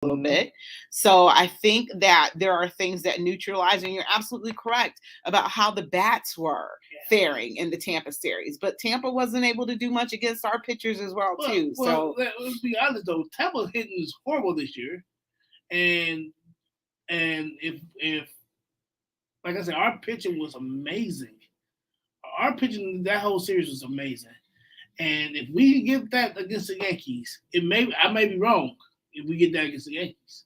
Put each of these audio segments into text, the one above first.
little bit. So I think that there are things that neutralize, and you're absolutely correct about how the bats were faring in the Tampa series. But Tampa wasn't able to do much against our pitchers as well, too. Well, let's be honest though, Tampa hitting is horrible this year, and if like I said, our pitching was amazing. Our pitching that whole series was amazing. And if we get that against the Yankees, I may be wrong if we get that against the Yankees.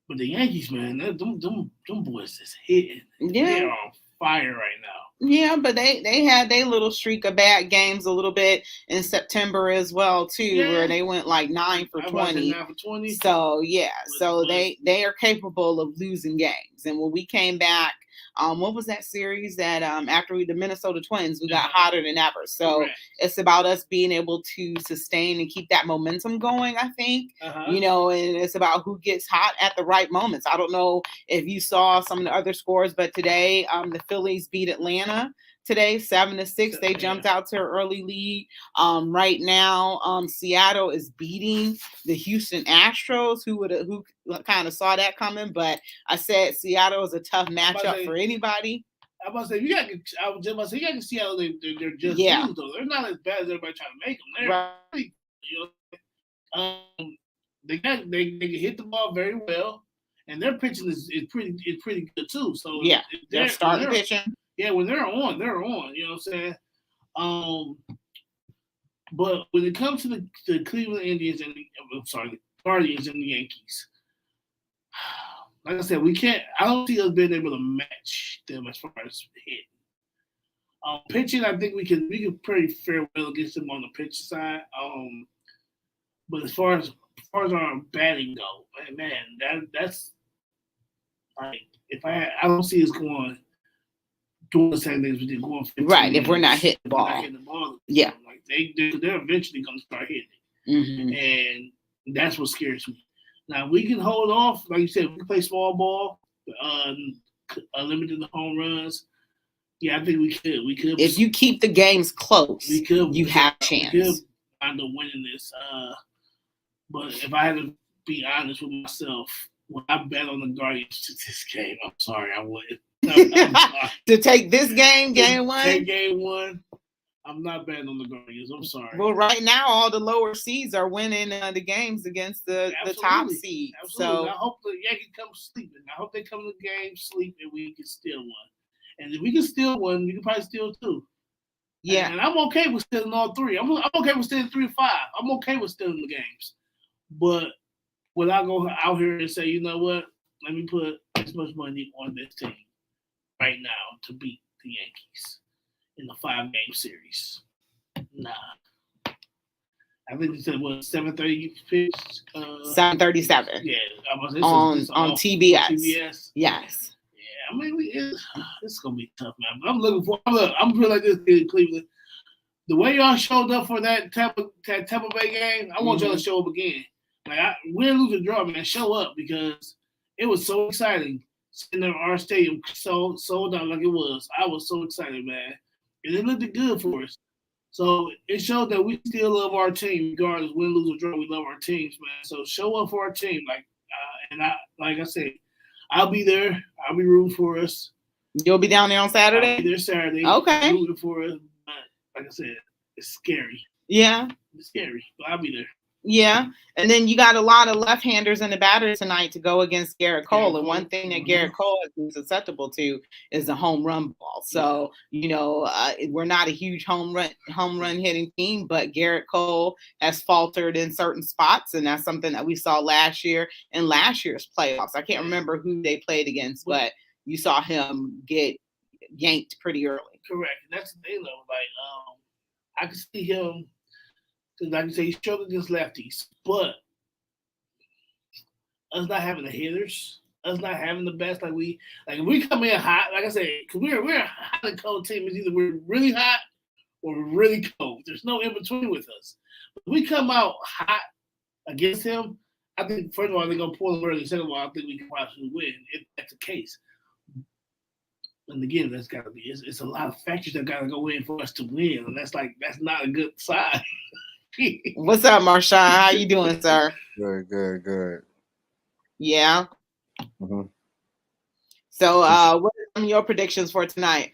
But the Yankees, man, them boys is hitting. Yeah. They're on fire right now. Yeah, but they had their little streak of bad games a little bit in September as well too, where they went like 9 for 20. 9 for 20. So yeah, they are capable of losing games. And when we came back, what was that series that after the Minnesota Twins, we got hotter than ever. So it's about us being able to sustain and keep that momentum going, I think. And it's about who gets hot at the right moments. I don't know if you saw some of the other scores, but today the Phillies beat Atlanta today 7-6. They jumped out to an early lead. Right now, Seattle is beating the Houston Astros. Who kind of saw that coming? But I said Seattle is a tough matchup for anybody. I was about to say I was just about to say you got to see how they're just good, though. They're not as bad as everybody trying to make them. They're pretty, they can hit the ball very well, and their pitching is pretty good too. So they're starting pitching. Yeah, when they're on, they're on. You know what I'm saying? But when it comes to the Cleveland Indians and the Guardians and the Yankees, like I said, I don't see us being able to match them as far as hitting. Pitching, I think we can pretty fare well against them on the pitch side. But as far as our batting go, man, that's like I don't see us doing the same things we did going 15 right if we're not hitting the ball. Yeah, like they're eventually going to start hitting it, and that's what scares me. Now we can hold off, like you said, we can play small ball, limited the home runs. Yeah, I think we could. If you keep the games close, you have a chance. We could end up winning this. But if I had to be honest with myself, when I bet on the Guardians to this game, I'm sorry, I wouldn't. To take this game one? Take game one. I'm not betting on the Guardians. I'm sorry. Well, right now, all the lower seeds are winning the games against the top seed. Absolutely. So I hope the Yankees come sleeping. I hope they come to the game sleep and we can steal one. And if we can steal one, we can probably steal two. Yeah. And I'm okay with stealing all three. I'm okay with stealing 3 or 5. I'm okay with stealing the games. But will I go out here and say, you know what? Let me put this much money on this team right now to beat the Yankees in the 5-game series? Nah. I think you said 7:30 pitch. 7:37. Yeah, on TBS. TBS. Yes. Yeah, I mean it's gonna be tough, man. But I'm feeling like this in Cleveland. The way y'all showed up for that Tampa Bay game, I want y'all to show up again. Like win, lose, or draw, man. Show up because it was so exciting. Sitting in our stadium sold out like it was. I was so excited, man. And it looked good for us. So it showed that we still love our team, regardless win, lose, or draw. We love our teams, man. So show up for our team, like I said, I'll be there. I'll be rooting for us. You'll be down there on Saturday. I'll be there Saturday. Okay. Rooting for us, but like I said, it's scary. Yeah, it's scary, but I'll be there. Yeah, and then you got a lot of left-handers in the batter tonight to go against Garrett Cole. And one thing that Garrett Cole is susceptible to is the home run ball. So, we're not a huge home run hitting team, but Garrett Cole has faltered in certain spots, and that's something that we saw last year in last year's playoffs. I can't remember who they played against, but you saw him get yanked pretty early. Correct. That's the thing, though. Like, I can see him. Like you say, he struggled against lefties, but us not having the hitters, us not having the best, if we come in hot, like I said, because we're a hot and cold team. It's either we're really hot or we're really cold. There's no in between with us. But if we come out hot against him, I think first of all they're gonna pull him early. Second of all, I think we can possibly win if that's the case. And again, that's got to be. It's a lot of factors that got to go in for us to win, and that's not a good sign. What's up, Marshawn? How you doing, sir? Good. Yeah. Hmm. So, what are some of your predictions for tonight?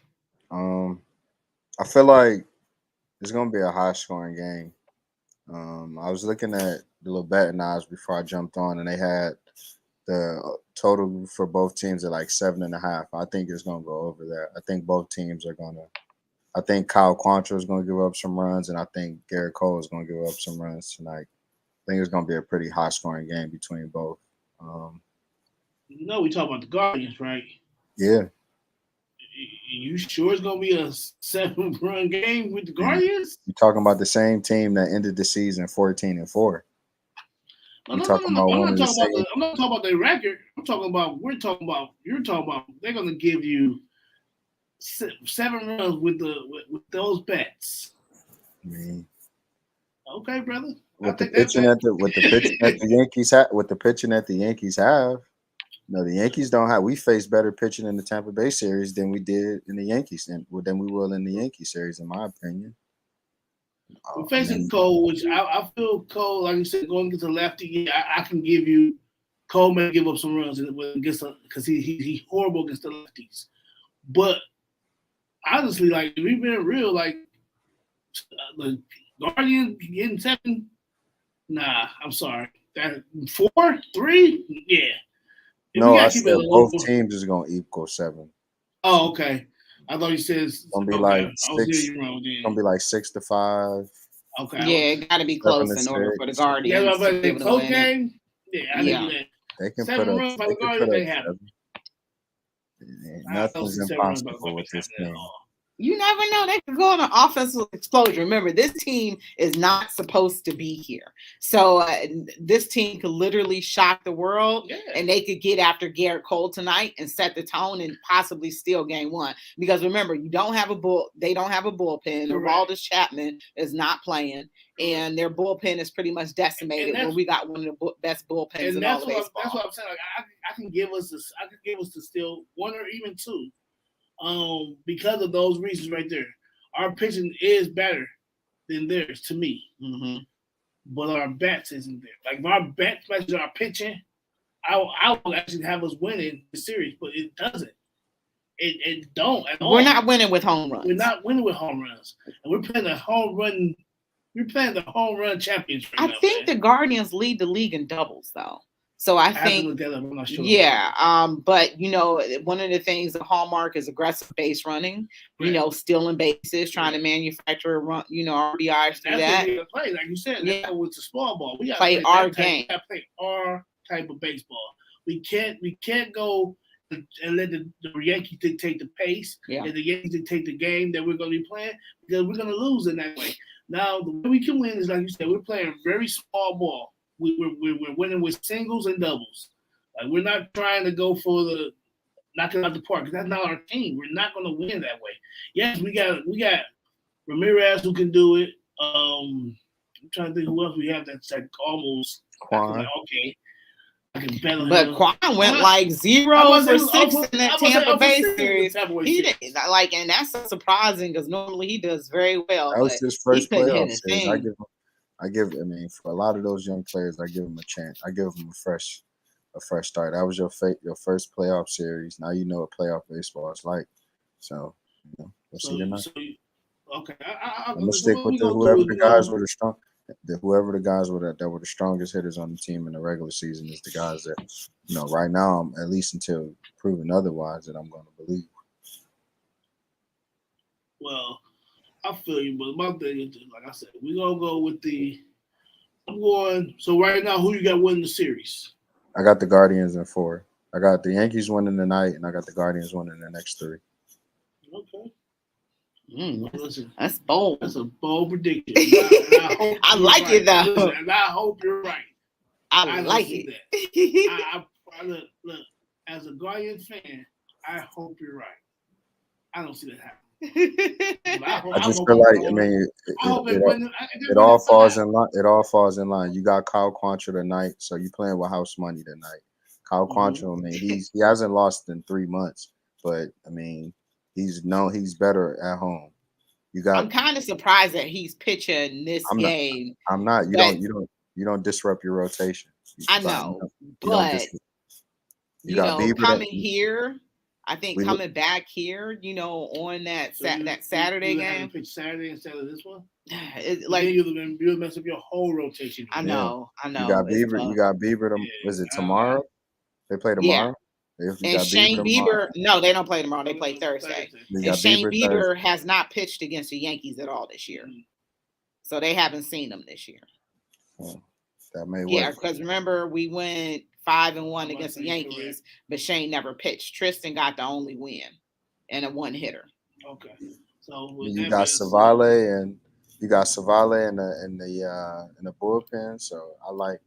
Um, I feel like it's gonna be a high scoring game. I was looking at the little betting odds before I jumped on, and they had the total for both teams at like 7.5. I think it's gonna go over that. I think both teams are gonna. I think Kyle Quantrill is gonna give up some runs, and I think Garrett Cole is gonna give up some runs tonight. I think it's gonna be a pretty high scoring game between both. Um, You know, we talk about the Guardians, right? yeah, You sure it's gonna be a 7-run game with the and Guardians? you're talking about the same team that ended the season 14-4. No, You're no, no, no, talking no. about I'm one not of the talking about same. I'm not talking about their record. I'm talking about you're talking about they're gonna give you 7 runs with those bets. I mean, Okay, brother. I with the think that pitching that at the pitching that the Yankees have, with the pitching that the Yankees have. No, the Yankees don't have. We faced better pitching in the Tampa Bay series than we did in the Yankees, than we will in the Yankee series, in my opinion. we're And facing then Cole, which I feel Cole, like you said, going against a lefty. Yeah, I can give you Cole may give up some runs against because he horrible against the lefties. But honestly, like if we've been real, like the Guardians getting 7. Nah, I'm sorry. That 4, 3, yeah. If we no, I gotta keep it said a little both more. teams is gonna equal 7. Oh, okay. I thought you said Gonna be okay. like I was hearing 6. you wrong then. Gonna be like 6-5, Okay. Yeah, it got to be 7 close to in order for the 6. Yeah, Guardians to but be the able to close win it. game. Yeah, I give Yeah. you that. They can 7 runs by They the can put Guardians up ain't happening. 7. I don't Nothing's see 7 runs by the impossible with Guardians this happening at team. all. You never know. They could go on an offensive explosion. Remember, this team is not supposed to be here. So this team could literally shock the world, Yeah. and they could get after Garrett Cole tonight and set the tone and possibly steal game one. Because remember, they don't have a bullpen. Correct. Aroldis Chapman is not playing, and their bullpen is pretty much decimated. Where we got one of the best bullpens in all of baseball. That's what I'm saying. Like I can give us to steal 1 or even 2. Because of those reasons right there. Our pitching is better than theirs to me. Mm-hmm. But our bats isn't there. Like if our bats matches our pitching, I will actually have us winning the series, but it doesn't. It don't at all. We're not winning with home runs. We're not winning with home runs. And we're playing the home run championship right now. I think the Guardians lead the league in doubles though. So I think, I'm not sure. Yeah, but one of the things, the hallmark is aggressive base running. Right. Stealing bases, trying to manufacture a run, RBIs through that. That's what we gotta play, like you said. Yeah, with the small ball, we gotta play our game. We gotta play our type of baseball. We can't go and let the Yankees dictate the pace and the Yankees dictate the game that we're going to be playing, because we're going to lose in that way. Now, the way we can win is, like you said, we're playing very small ball. We're winning with singles and doubles. Like we're not trying to go for the knocking out the park, because that's not our team. We're not going to win that way. Yes, we got Ramirez who can do it. I'm trying to think who else we have that's like almost Quan. Okay. But Quan went like 0 for 6 in that Tampa Bay series. He didn't and that's so surprising because normally he does very well. That was his first playoff series. I mean, for a lot of those young players, I give them a chance. I give them a fresh start. That was your first playoff series. Now you know what playoff baseball is like. So, we'll see tonight. Okay, I'm gonna stick with whoever the guys were the strongest hitters on the team in the regular season is the guys that right now, at least until proven otherwise, that I'm going to believe. Well, I feel you, but my thing is, like I said, we're gonna go with I'm going. So right now, who you got winning the series? I got the Guardians in 4. I got the Yankees winning tonight, and I got the Guardians winning the next 3. Okay. Listen, that's bold. That's a bold prediction. I like it though. Listen, and I hope you're right. I like it. Look, as a Guardian fan, I hope you're right. I don't see that happening. I just feel like it all falls in line. It all falls in line. You got Kyle Quantrill tonight, so you playing with house money tonight. Kyle Quantrill, I mean, he hasn't lost in 3 months, but I mean, he's better at home. I'm kind of surprised that he's pitching this game. I'm not. You don't disrupt your rotation. I know, but You got Bieber coming here. I think We- coming back here, on that So that Saturday you had to game, pitch Saturday instead of this one. like you'll mess up your whole rotation. I know. You got it's Bieber. tough. You got Bieber. Is it tomorrow? They play tomorrow. If you And got Shane tomorrow. Bieber, no, they don't play tomorrow. They play Thursday. You And got Shane Bieber Bieber Thursday. has not pitched against the Yankees at all this year, so they haven't seen him this year. That may work. Yeah, because remember we went 5-1 against the Yankees, correct. but Shane never pitched. Tristan got the only win and a one hitter. Okay, so You got Savale and in the bullpen. So I like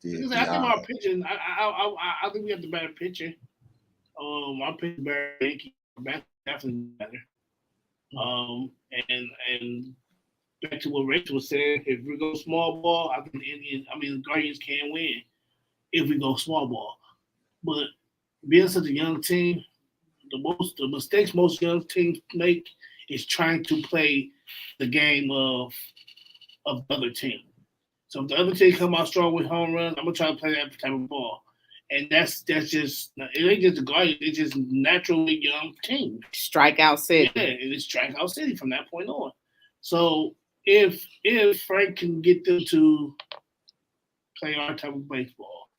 the. I think our pitching. I think we have the better pitcher. Our pitcher better. Yankee definitely better. And back to what Rachel was saying, if we go small ball, I think the Guardians can win if we go small ball. But being such a young team, the mistakes most young teams make is trying to play the game of the other team. So if the other team come out strong with home runs, I'm gonna try to play that type of ball. And that's just it ain't just the Guardians, it's just naturally young team. Strikeout City. Yeah, it is strikeout city from that point on. So if Frank can get them to play our type of baseball,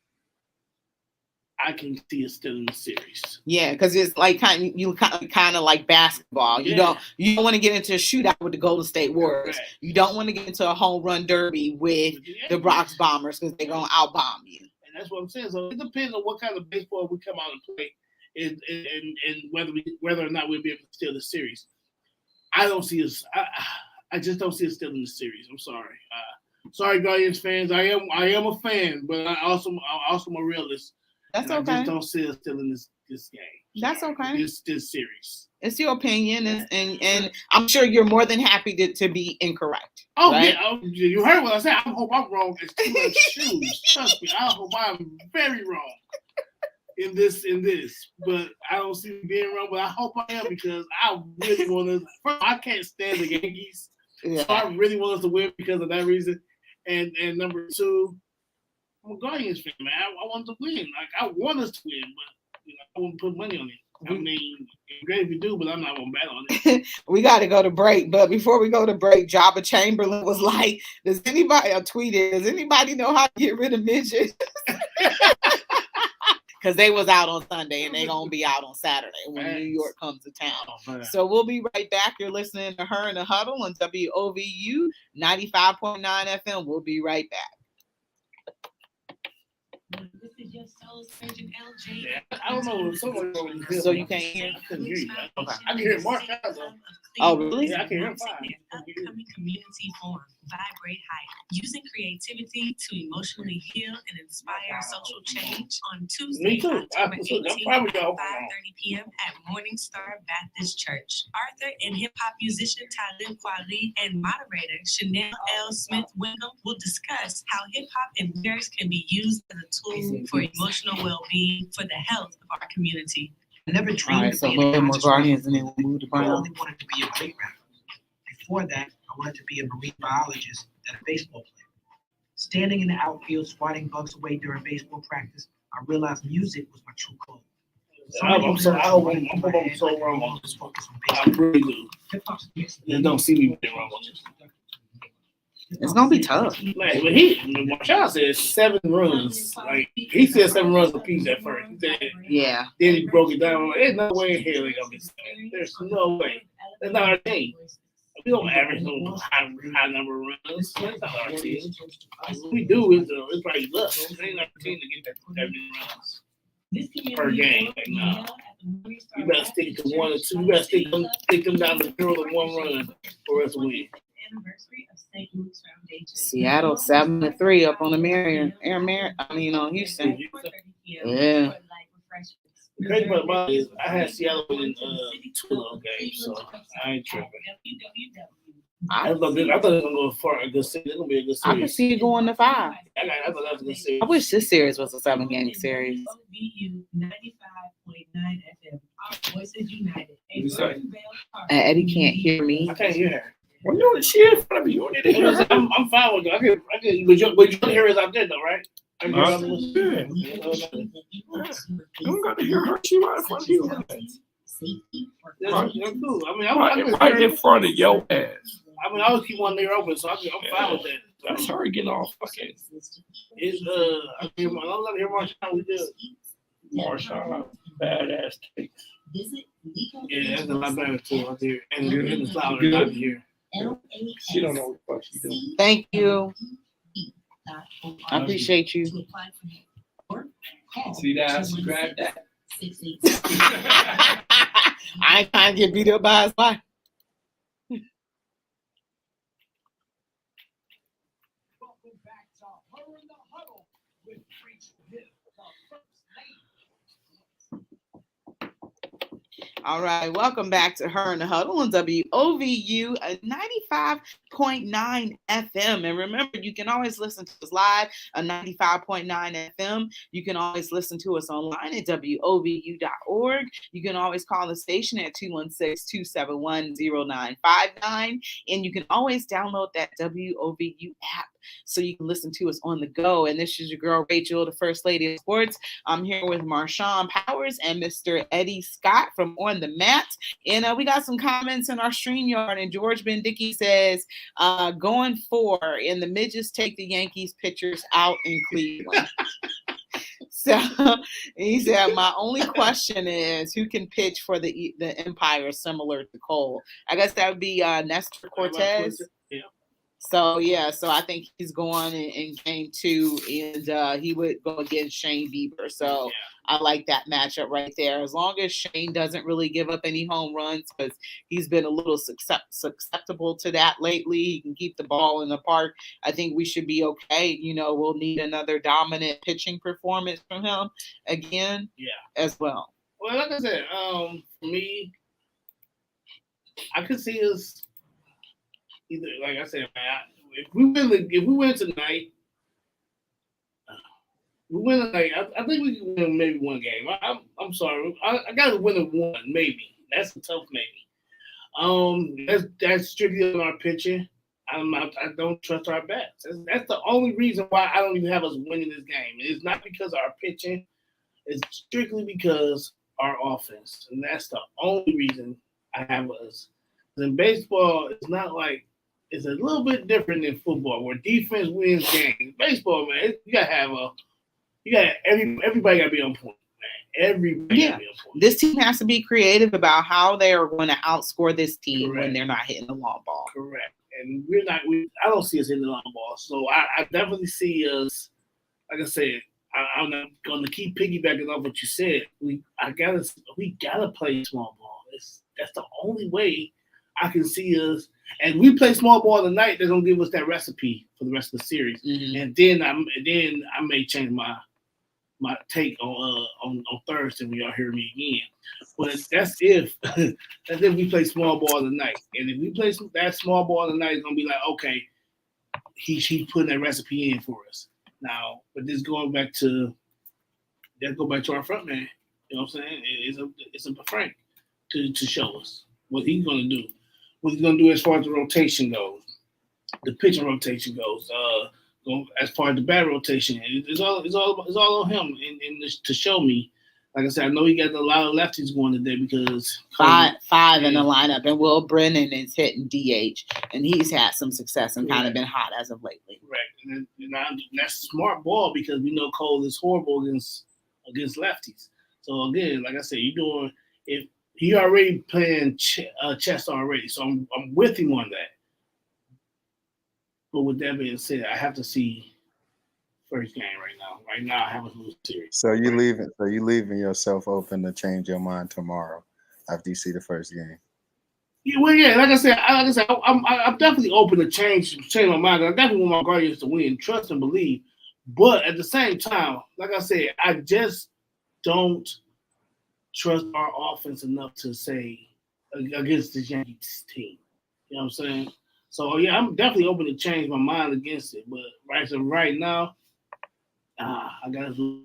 I can see it still in the series. Yeah, because it's like kind of like basketball. You don't want to get into a shootout with the Golden State Warriors. Right. You don't want to get into a home run derby with the Bronx Bombers because they're gonna outbomb you. And that's what I'm saying. So it depends on what kind of baseball we come out and play, and whether or not we'll be able to steal the series. I don't see us. I just don't see us stealing the series. I'm sorry. Sorry, Guardians fans. I am a fan, but I also am a realist. That's and okay. I just don't see us stealing this game. That's okay. This series. It's your opinion, and I'm sure you're more than happy to be incorrect. Oh right? yeah, you heard what I said. I hope I'm wrong. It's too much shoes. Trust me. I hope I'm very wrong in this. But I don't see me being wrong. But I hope I am because I really want to. I can't stand the Yankees, so I really want us to win because of that reason. And number two, I'm a Guardians fan, man. I want to win. Like I want us to win, but I won't put money on it. I mean, it's great if you do, but I'm not gonna bet on it. We got to go to break, but before we go to break, Jabba Chamberlain was like, "Does anybody?" I tweeted, "Does anybody know how to get rid of midgets?" Because they was out on Sunday and they gonna be out on Saturday when New York comes to town. So we'll be right back. You're listening to Her in the Huddle on WOVU 95.9 FM. We'll be right back. This is your soul surgeon, LJ. Yeah, I don't know. Someone So you can't hear? I couldn't hear you. I can hear Mark though. Oh, really? Yeah, I can hear him fine. Upcoming community forum, Vibrate High, using creativity to emotionally heal and inspire social change on Tuesday, Me too. October I'm 18th probably at going 5:30 p.m. at Morningstar Baptist Church. Author and hip-hop musician Talib Kweli and moderator Chanel L. Smith-Wingham will discuss how hip-hop and lyrics can be used as a tool for emotional well-being for the health of our community. I never dreamed So of a little being a more conscious Guardians and then we'll move to I Brown. only wanted to be a great rapper. Before that, I wanted to be a marine biologist and a baseball player. Standing in the outfield, swatting bugs away during baseball practice, I realized music was my true goal. I'm so wrong on this one. I really do. They don't see me being wrong on this. It's gonna be tough. Man, but Marshall said 7 runs. Like he said 7 runs apiece at first. He said, Yeah. then he broke it down. There's no way in hell they're gonna be 7. There's no way. That's not our team. We don't average no high number of runs. That's not our team. What we do is it's like luck. It ain't our team to get that many runs per game. Like, no. You better stick to 1 or 2. You better stick them down the middle of 1 run for us to win. Seattle 7-3 up on the on Houston. Yeah. The crazy part about it is I had Seattle winning 2 of those games, so I ain't tripping. I thought it was gonna go far a good series. It's gonna be a good I series. could see it going to 5. I thought that was a good series. I wish this series was a 7-game series. 95.9 FM. Our voices united. Eddie can't hear me. I can't hear her. When you're on the shit in front of you, you need to hear. I'm fine with it. I can, but you can hear us out there though, right? I get Huh? another one. Yeah. I'm gonna hear Hershey right in front of you. That's cool. I mean, Right in front of your ass. I mean, I always keep one there open, so I'm fine with that. That's her getting all fucking. It's I mean, I'm not hear Marshawn. We do. Marshawn, badass takes. Yeah, that's a lot better too out there, and Good. it's louder Good. out here. She don't know what the fuck she doing. Thank you. I appreciate you. See that? She grabbed that. I ain't trying to get beat up by his wife. Welcome back to Her in the Huddle with Rachel Hill, the first lady. All right, welcome back to Her in the Huddle on WOVU 95.9 FM. And remember, you can always listen to us live on 95.9 FM. You can always listen to us online at WOVU.org. You can always call the station at 216-271-0959. And you can always download that WOVU app so you can listen to us on the go. And this is your girl, Rachel, the First Lady of Sports. I'm here with Marshawn Powers and Mr. Eddie Scott from On the Mat. And we got some comments in our StreamYard. And George Bendicky says, going 4, and the midgets take the Yankees pitchers out in Cleveland. So he said, my only question is who can pitch for the Empire similar to Cole? I guess that would be Nestor Cortez. Yeah. So I think he's going in game 2, and he would go against Shane Bieber. So I like that matchup right there. As long as Shane doesn't really give up any home runs, because he's been a little susceptible to that lately. He can keep the ball in the park. I think we should be okay. You know, we'll need another dominant pitching performance from him again. As well. Well, like I said, for me, I could see us. Either, like I said, man, if we win tonight, we win tonight. I think we can win maybe one game. I'm sorry, I got to win one maybe. That's a tough maybe. That's strictly on our pitching. I don't trust our bats. That's the only reason why I don't even have us winning this game. It's not because of our pitching. It's strictly because our offense, and that's the only reason I have us. In baseball, it's not like. It's a little bit different than football, where defense wins games. Baseball, man, everybody got to be on point, man. Everybody got to be on point. This team has to be creative about how they are going to outscore this team Correct. when they're not hitting the long ball. Correct, and I don't see us hitting the long ball, so I definitely see us. Like I said, I'm not going to keep piggybacking off what you said. We gotta play small ball. That's the only way I can see us. And we play small ball tonight. They're gonna give us that recipe for the rest of the series, and then I may change my take on Thursday when y'all hear me again. But that's if we play small ball tonight. And if we play that small ball tonight, it's gonna be like, okay, he's putting that recipe in for us now. But this go back to our front man. You know what I'm saying? It's a Frank to show us what he's gonna do. What he's gonna do as far as the rotation goes, the pitching rotation goes, as far as the bat rotation, it's all on him and to show me. Like I said, I know he got a lot of lefties going today because five in the lineup, and Will Brennan is hitting DH, and he's had some success and kind of been hot as of lately. Correct, and that's smart ball because we know Cole is horrible against lefties. So again, like I said, if he already playing chess already, so I'm with him on that. But with that being said, I have to see first game right now. Right now, I have a lose series. So you leaving yourself open to change your mind tomorrow after you see the first game. Yeah, well, yeah. Like I said, I'm definitely open to change my mind. I definitely want my Guardians to win, trust and believe. But at the same time, like I said, I just don't trust our offense enough to say against this Yankees team. You know what I'm saying? So yeah, I'm definitely open to change my mind against it. But right now, I gotta do.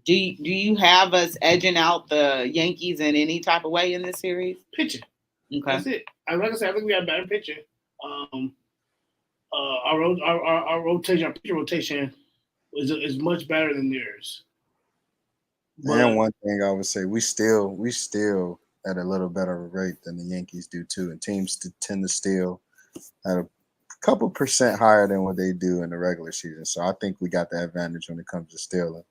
Do you have us edging out the Yankees in any type of way in this series? Pitching. Okay. That's it. Like I said, I think we have a better pitcher. our rotation, our pitcher rotation is much better than theirs. And one thing I would say, we still at a little better rate than the Yankees do too, and teams tend to steal at a couple percent higher than what they do in the regular season. So I think we got the advantage when it comes to stealing.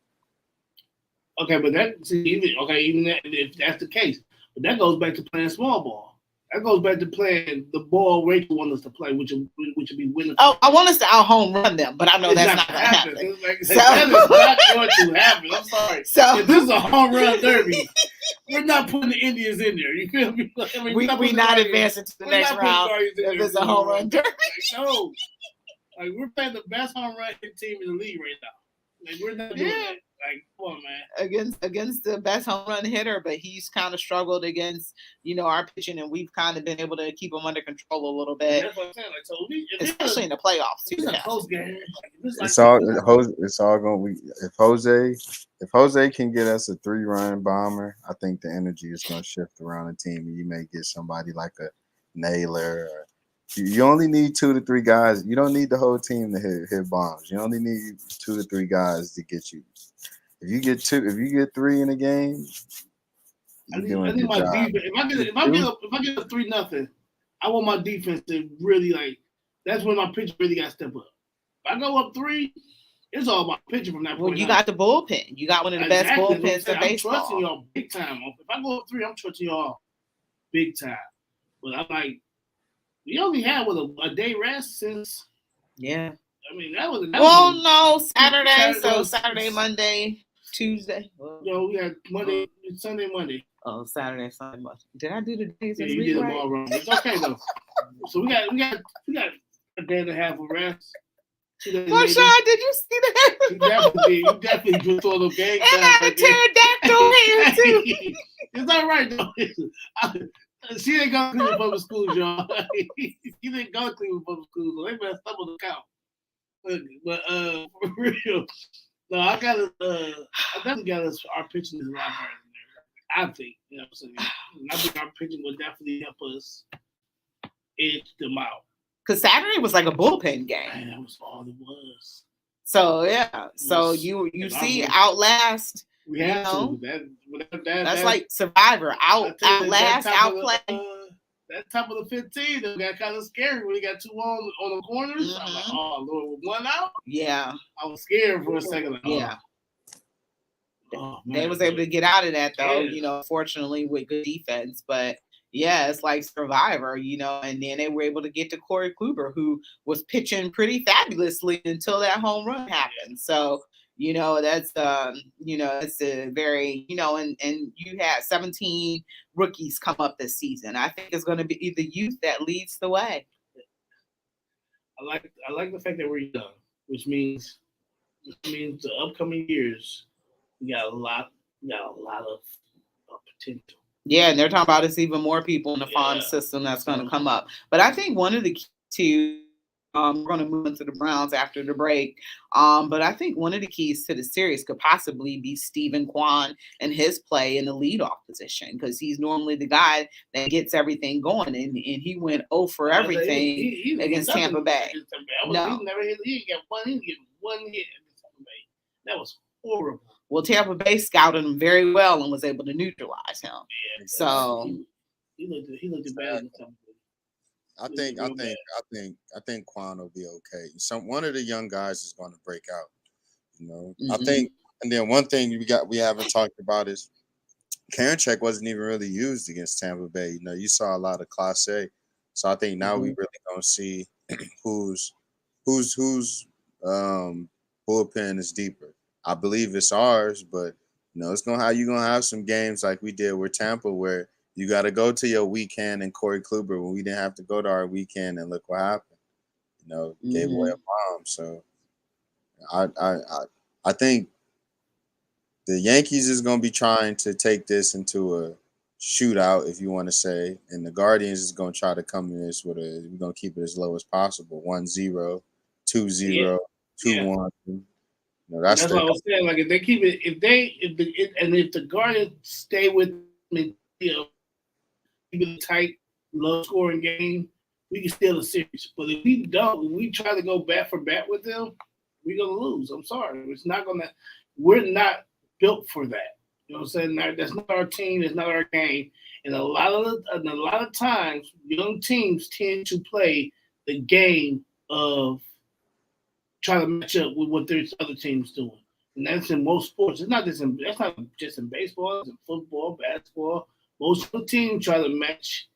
Okay, but even that, if that's the case, but that goes back to playing small ball. That goes back to playing the ball Rachel wants us to play, which would be winning. Oh, I want us to out home run them, but I know that's not going to happen. That is not going to happen. I'm sorry. So if this is a home run derby, we're not putting the Indians in there. You feel me? I mean, we're not advancing to the next round if it's a home run derby. No, we're playing the best home run team in the league right now. We're not doing that. Come on, man. Against the best home run hitter, but he's kind of struggled against, our pitching, and we've kind of been able to keep him under control a little bit. That's what I'm saying. So especially in the playoffs too. It's a close game. It's all going. If Jose can get us a 3-run bomber, I think the energy is going to shift around the team, and you may get somebody like a Naylor. You only need 2 to 3 guys. You don't need the whole team to hit bombs. You only need 2 to 3 guys to get you. If you get 3 in a game, I think my defense. If I get a 3-0, I want my defense to really that's when my pitcher really got to step up. If I go up 3, it's all about pitching from that point. Well, you got the bullpen. You got one of the best bullpens in baseball. I'm trusting y'all big time. If I go up 3, I'm trusting y'all big time. But I'm like, we only had a day rest since. Yeah. I mean, that was. No, Saturday. So Saturday, Monday, Tuesday. No, we had Monday, Sunday, Monday. Oh, Saturday, Sunday, Monday. Did I do the days this you week did right? them all wrong. It's okay though. So we got a day and a half of rest. Marshawn, did you see that? You definitely just saw the game. And I had a pterodactyl here too. It's not right though. She didn't go to Cleveland Public Schools, y'all. She didn't go to Cleveland Public Schools, so they better stumble the count. But for real, no, I definitely got us. Our pitching is a lot better than there. I think, you know what I'm saying. And I think our pitching will definitely help us edge them out. Because Saturday was like a bullpen game. Man, that was all it was. So yeah, so you see, outlast. We have to. That's like Survivor. Outlast, outplay. That top of the 15, that got kind of scary when he got 2 on the corners. Mm-hmm. I'm like, oh Lord, with 1 out. Yeah, I was scared for a second. Like, yeah. Oh, they was able to get out of that though. Fortunately with good defense, but. Yeah, it's like Survivor, and then they were able to get to Corey Kluber, who was pitching pretty fabulously until that home run happened. So, that's it's a very, and you had 17 rookies come up this season. I think it's going to be the youth that leads the way. I like the fact that we're young, which means the upcoming years we got a lot of potential. Yeah, and they're talking about it's even more people in the farm system that's going to come up. But I think one of the keys to we're going to move into the Browns after the break. But I think one of the keys to the series could possibly be Stephen Kwan and his play in the leadoff position, because he's normally the guy that gets everything going, and he went 0 for everything he against Tampa Bay. No, he didn't get one hit against Tampa Bay. That was horrible. Well, Tampa Bay scouted him very well and was able to neutralize him. Yeah, so he looked bad. I think Quan will be okay. One of the young guys is going to break out. Mm-hmm. I think, and then one thing we haven't talked about is Karinchak wasn't even really used against Tampa Bay. You saw a lot of Class A, so I think now we really gonna see whose bullpen is deeper. I believe it's ours, but you're gonna have some games like we did with Tampa where you got to go to your weekend and Corey Kluber when we didn't have to go to our weekend, and look what happened. Gave away a bomb. So I think the Yankees is gonna be trying to take this into a shootout, if you want to say, and the Guardians is gonna try to come in this we're gonna keep it as low as possible. 1-0, 2-0, 2-1. That's what I was saying. Like if they keep it, if the Guardians stay with me, keep it a tight, low scoring game, we can steal a series. But if we don't, when we try to go bat for bat with them, we're gonna lose. I'm sorry. It's not gonna. We're not built for that. You know what I'm saying? That's not our team. That's not our game. And a lot of times, young teams tend to play the game of trying to match up with what their other team's doing. And that's in most sports. That's not just in baseball. It's in football, basketball. Most of the teams try to match.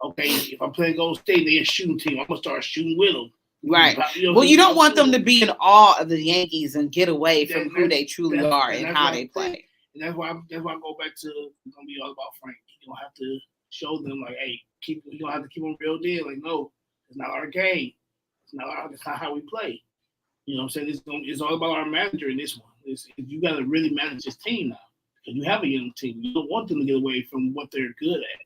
Okay, if I'm playing Golden State, they're a shooting team. I'm gonna start shooting with them. Right. Well, you don't want them to be in awe of the Yankees and get away from who they truly are and how they play. And that's why I go back to it's gonna be all about Frank. You're gonna have to show them like, hey, you're gonna have to keep them real deal. Like, no, it's not our game. It's not how we play. You know what I'm saying? It's all about our manager in this one. You got to really manage this team now. Because you have a young team. You don't want them to get away from what they're good at.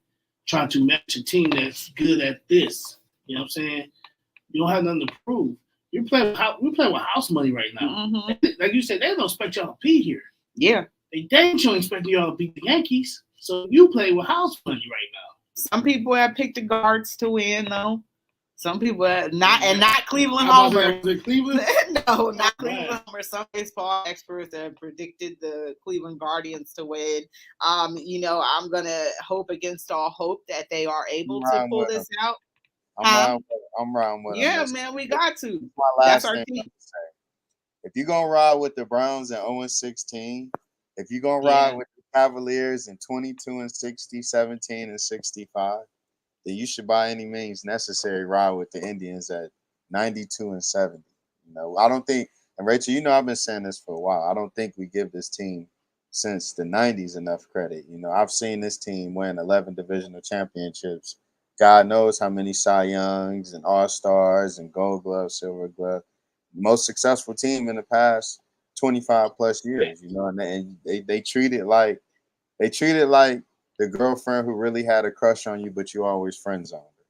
Trying to match a team that's good at this. You know what I'm saying? You don't have nothing to prove. We're playing with house money right now. Mm-hmm. Like you said, they don't expect y'all to be here. Yeah. They don't expect y'all to beat the Yankees. So you play with house money right now. Some people have picked the guards to win, though. Some people have not Cleveland Homer. Cleveland? No, not Cleveland Homer. Some baseball experts have predicted the Cleveland Guardians to win. You know, I'm gonna hope against all hope that they are able to pull this out. I'm riding with them. Yeah, man, we got to. That's our team. If you're gonna ride with the Browns in 0-16, if you're gonna ride with the Cavaliers in 22-60, 17-65. Then you should by any means necessary ride with the Indians at 92-70. You know, I don't think, and Rachel, you know, I've been saying this for a while. I don't think we give this team since the 90s enough credit. You know, I've seen this team win 11 divisional championships. God knows how many Cy Youngs and All-Stars and Gold Glove, Silver Glove. Most successful team in the past 25 plus years. You know, and they treat it like the girlfriend who really had a crush on you, but you always friend zoned her.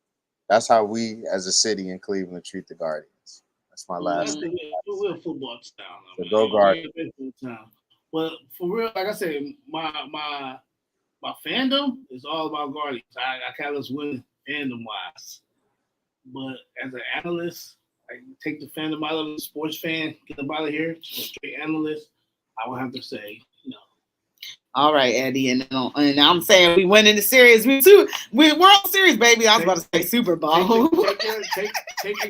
That's how we, as a city in Cleveland, treat the Guardians. That's my last thing. We're a football town. So go Guardians. But for real, like I said, my fandom is all about Guardians. I kind of win fandom wise. But as an analyst, I take the fandom out of the sports fan, get them out of here, just a straight analyst. I would have to say, no. All right, Eddie, and I'm saying we win in the series. We're World Series, baby. I was about to say Super Bowl. Take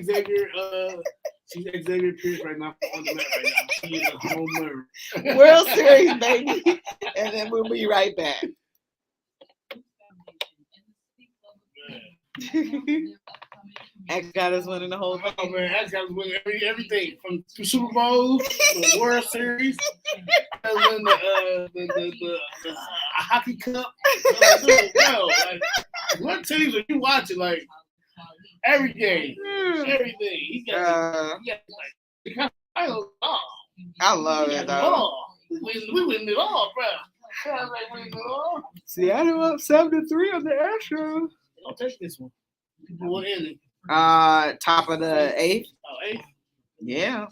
Xavier. She's Xavier Pierce right now on the mat right now. She is a homer. World Series, baby, and then we'll be right back. X got us winning the whole thing. Oh man, X got us winning everything from Super Bowl to the World Series, and then the hockey cup. Like, what teams are you watching? Like every game, everything. He got like I love it though. We win it all, bro. Like winning it all. Seattle up 7-3 on the Astros. Don't take this one. What is it? Top of the 8th. Oh, 8th? Yeah.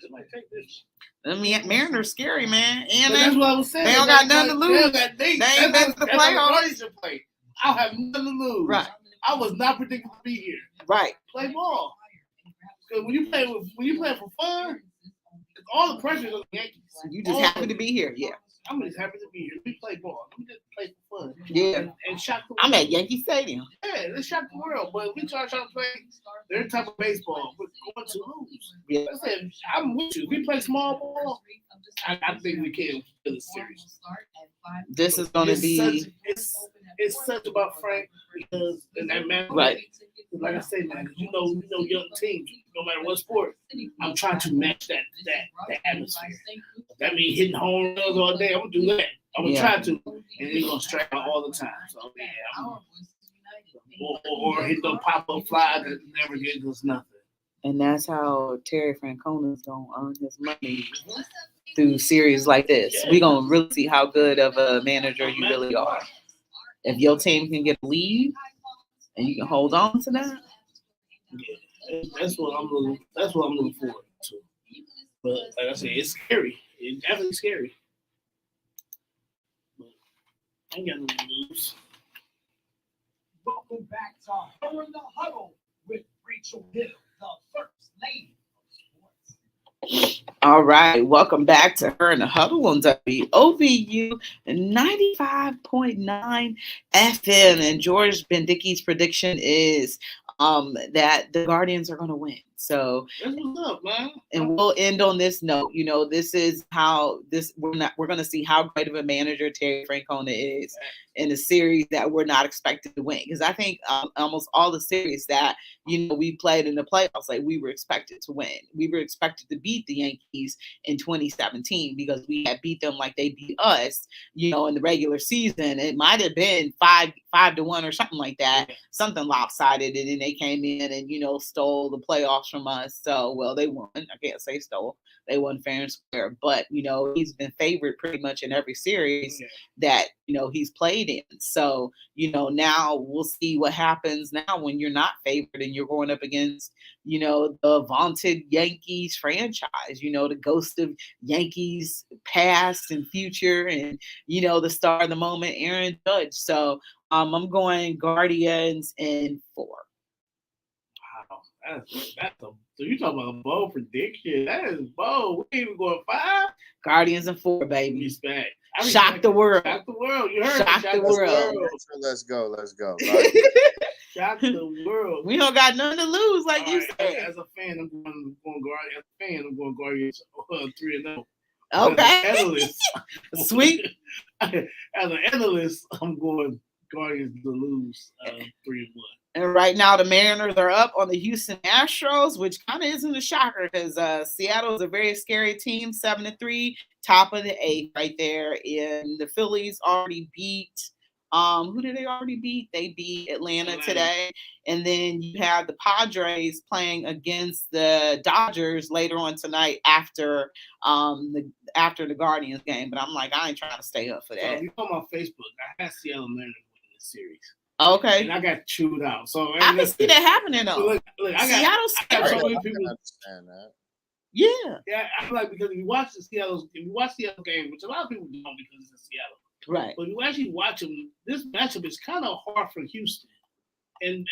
Somebody take this. The Mariners scary, man. And that's what I was saying. They don't got nothing to lose. They ain't been to the playoffs. I have nothing to lose. Right. I was not predicted to be here. Right. Play ball. Because when you play for fun, all the pressure is on the Yankees. You just happy to be here. Yeah. I'm just happy to be here. We play ball. We just play for fun. Yeah. And shock the world. I'm at Yankee Stadium. Yeah, let's shock the world. But we try to play their type of baseball. We're going to lose. Yeah. I said, I'm with you. We play small ball. I think we can win the series. This is going to be. It's such about Frank because in that man. Right. Like I say, man, you know, young teams, no matter what sport, I'm trying to match that atmosphere. That means hitting home runs all day. I'm gonna do that. I'm gonna try to, and they're gonna strike out all the time. So yeah, or hit them pop-up flies that never get us nothing. And that's how Terry Francona's gonna earn his money through series like this. We're gonna really see how good of a manager you really are. If your team can get a lead and you can hold on to that. Yeah, that's what I'm looking forward to. But like I said, it's scary. It's definitely scary. But I ain't got nothing to lose. Welcome back to Her in the Huddle with Rachel Hill, the First Lady of Sports. All right, welcome back to Her in the Huddle on WOVU 95.9 FM. And George Bendicki's prediction is that the Guardians are going to win. So That's what's up, man. And we'll end on this note. You know, this is how we're going to see how great of a manager Terry Francona is in a series that we're not expected to win. Because I think almost all the series that, you know, we played in the playoffs, like we were expected to win. We were expected to beat the Yankees in 2017 because we had beat them like they beat us, you know, in the regular season. It might have been 5-1 or something like that, something lopsided. And then they came in and, you know, stole the playoffs from us. So, well, they won. I can't say stole. They won fair and square. But, you know, he's been favored pretty much in every series that, you know, he's played in. So, you know, now we'll see what happens now when you're not favored and you're going up against, you know, the vaunted Yankees franchise, you know, the ghost of Yankees past and future and, you know, the star of the moment, Aaron Judge. So I'm going Guardians in 4. Wow, so you talking about a bold prediction? That is bold. We even going 5. Guardians in 4, baby. Respect. Shock the world. Shock the world. You heard Shock the world. Let's go. Shock the world. We don't got nothing to lose, like you said. As a fan, I'm going Guardians. As a fan, I'm going Guardians 3-0. Okay. As an analyst, Sweet. As an analyst, I'm going Guardians to lose 3-1. And right now, the Mariners are up on the Houston Astros, which kind of isn't a shocker because Seattle is a very scary team, 7-3, top of the 8th right there. And the Phillies already beat. Who did they already beat? They beat Atlanta today. And then you have the Padres playing against the Dodgers later on tonight after the Guardians game. But I'm like, I ain't trying to stay up for that. So if you go on my Facebook, I had Seattle Mariners winning this series. Okay. And I got chewed out. So I can see that happening though. Look, I got so many people. Understand that. Yeah. I feel like because if you watch Seattle game, which a lot of people don't because it's in Seattle. Right. But if you actually watch them, this matchup is kind of hard for Houston. And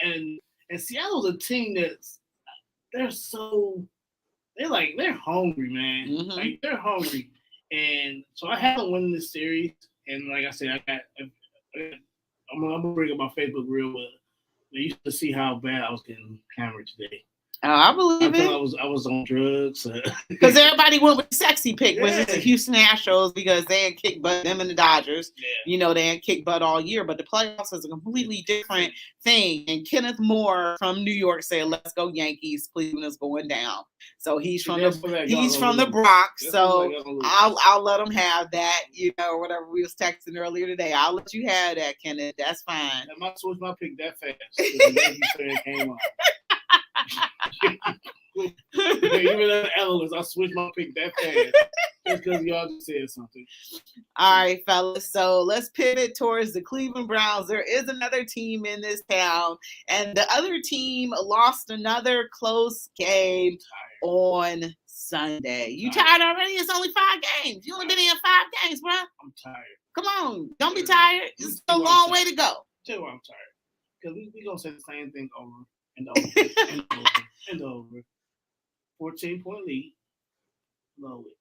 Seattle's a team they're hungry, man. Mm-hmm. Like they're hungry. And so I had them winning this series. And like I said, I'm gonna bring up my Facebook reel, but you should see how bad I was getting hammered today. I believe it. I was on drugs. Because everybody went with the sexy pick, which is the Houston Astros, because they had kicked butt, them and the Dodgers. Yeah. You know, they had kicked butt all year, but the playoffs is a completely different thing. And Kenneth Moore from New York said, "Let's go Yankees. Cleveland is going down." So he's from the Bronx. So I'll let him have that, you know, whatever we was texting earlier today. I'll let you have that, Kenneth. That's fine. I might switch my pick that fast. The Yankees fan came on. Even as an analyst, I switched my pick that fast just because y'all just said something. All right, fellas. So let's pivot towards the Cleveland Browns. There is another team in this town, and the other team lost another close game on Sunday. You tired already? It's only 5 games. You only been in 5 games, bro. I'm tired. Come on. Don't be tired. It's a long way to go. Tell you why I'm tired. Because we're going to say the same thing over and over and over. 14-point lead. Blow it.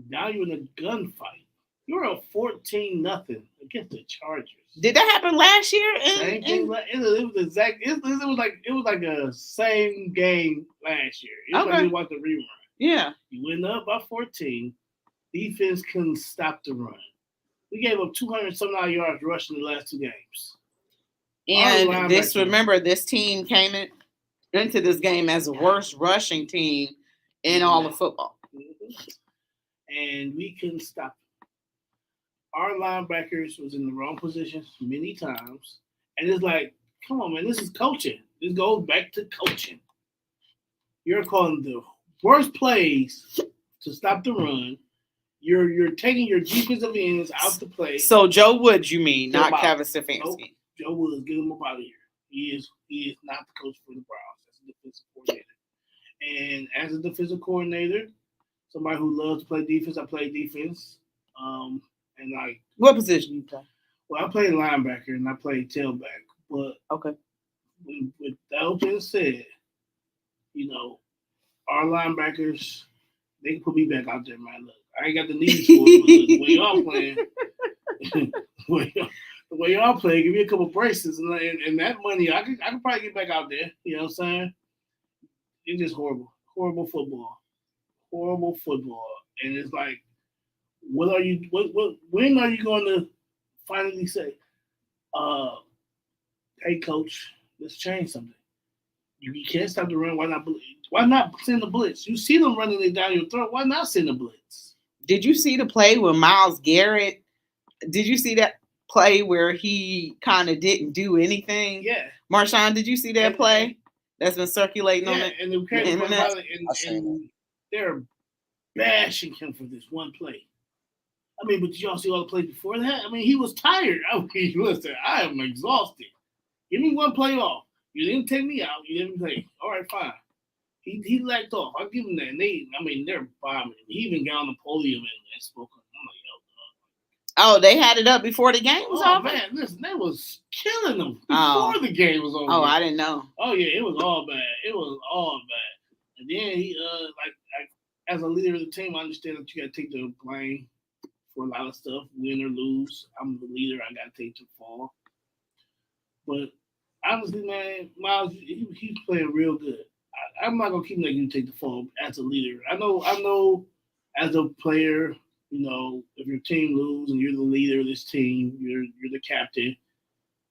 Now you're in a gunfight. You're a 14-0 against the Chargers. Did that happen last year? Same thing. It was exact. It was like a same game last year. It was like you watched the rerun. Yeah. You went up by 14. Defense couldn't stop the run. We gave up 200-some-odd yards rushing the last 2 games. And this team came into this game as the worst rushing team in all of football. And we couldn't stop them. Our linebackers was in the wrong positions many times. And it's like, come on, man, this is coaching. This goes back to coaching. You're calling the worst plays to stop the run. You're taking your defensive ends out the play. So Joe Woods, you mean, not Kevin Stefanski? Nope. Joe Woods, get him up out of here. He is not the coach for the Browns. That's a defensive coordinator. And as a defensive coordinator, somebody who loves to play defense, I play defense. And like, what position you play? Well, I played linebacker and I played tailback, but Okay. with that being said, our linebackers, they can put me back out there, man. Look, I ain't got the knees for it, but look, the way y'all playing, the way y'all play, give me a couple braces and that money, I could probably get back out there. You know what I'm saying? It's just horrible, horrible football, and it's like, what are you? When are you going to finally say, "Hey, coach, let's change something"? You can't stop the run. Why not send the blitz? You see them running it down your throat. Why not send the blitz? Did you see the play with Myles Garrett? Did you see that play where he kind of didn't do anything? Yeah. Marshawn, did you see that play that's been circulating on the internet? And they're bashing him for this one play. I mean, but did y'all see all the plays before that? I mean, he was tired. I mean, listen, I am exhausted. Give me one play off. You didn't take me out. You didn't play. All right, fine. He lacked off. I'll give him that. And they're bombing. He even got on the podium and spoke up. I'm like, yo, Oh, they had it up before the game was over? Oh, man, listen, they was killing them before the game was over. Oh, I didn't know. Oh, yeah, it was all bad. And then he, as a leader of the team, I understand that you got to take the blame for a lot of stuff, win or lose. I'm the leader. I got to take the fall. But honestly, man, Myles, he's playing real good. I'm not gonna keep letting you take the fall as a leader. I know, as a player, if your team loses and you're the leader of this team, you're the captain,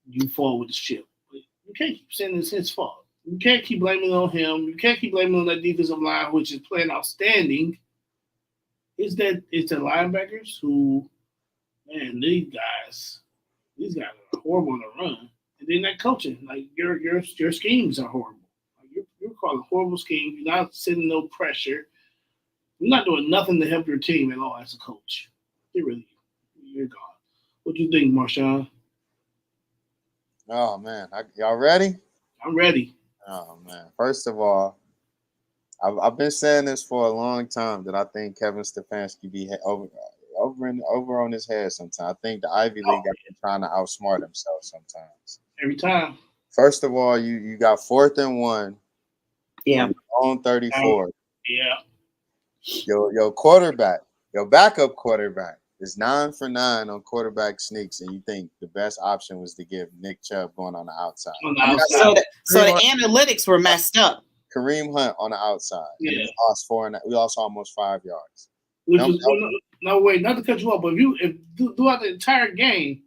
you fall with the ship. But you can't keep saying it's his fault. You can't keep blaming it on him. You can't keep blaming it on that defensive line, which is playing outstanding. It's the linebackers who, man, these guys are horrible on the run. And then that coaching, like your schemes are horrible. Like you're calling horrible schemes. You're not sending no pressure. You're not doing nothing to help your team at all as a coach. You're gone. What do you think, Marshawn? Oh man, y'all ready? I'm ready. Oh man, first of all, I've been saying this for a long time that I think Kevin Stefanski be over on his head sometimes. I think the Ivy League got him trying to outsmart himself sometimes. Every time. First of all, you got 4th and 1. Yeah. On 34. Yeah. Your quarterback, your backup quarterback is 9 for 9 on quarterback sneaks, and you think the best option was to give Nick Chubb going on the outside. So the analytics were messed up. Kareem Hunt on the outside. Yeah. And we lost almost 5 yards. No, wait, not to cut you off, but if throughout the entire game,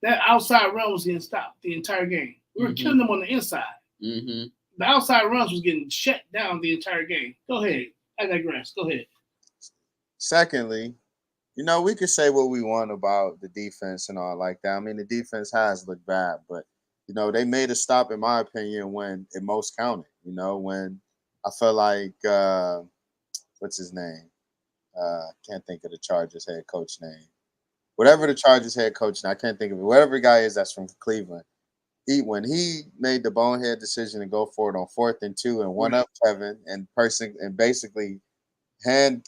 that outside run was getting stopped the entire game. We were killing them on the inside. Mm-hmm. The outside runs was getting shut down the entire game. Go ahead. I digress. Go ahead. Secondly, we could say what we want about the defense and all like that. I mean, the defense has looked bad, but they made a stop, in my opinion, when it most counted. When I felt like what's his name? Can't think of the Chargers head coach name. Whatever the Chargers head coach, I can't think of it. Whatever the guy is that's from Cleveland. When he made the bonehead decision to go for it on 4th and 2 and one up Kevin and basically hand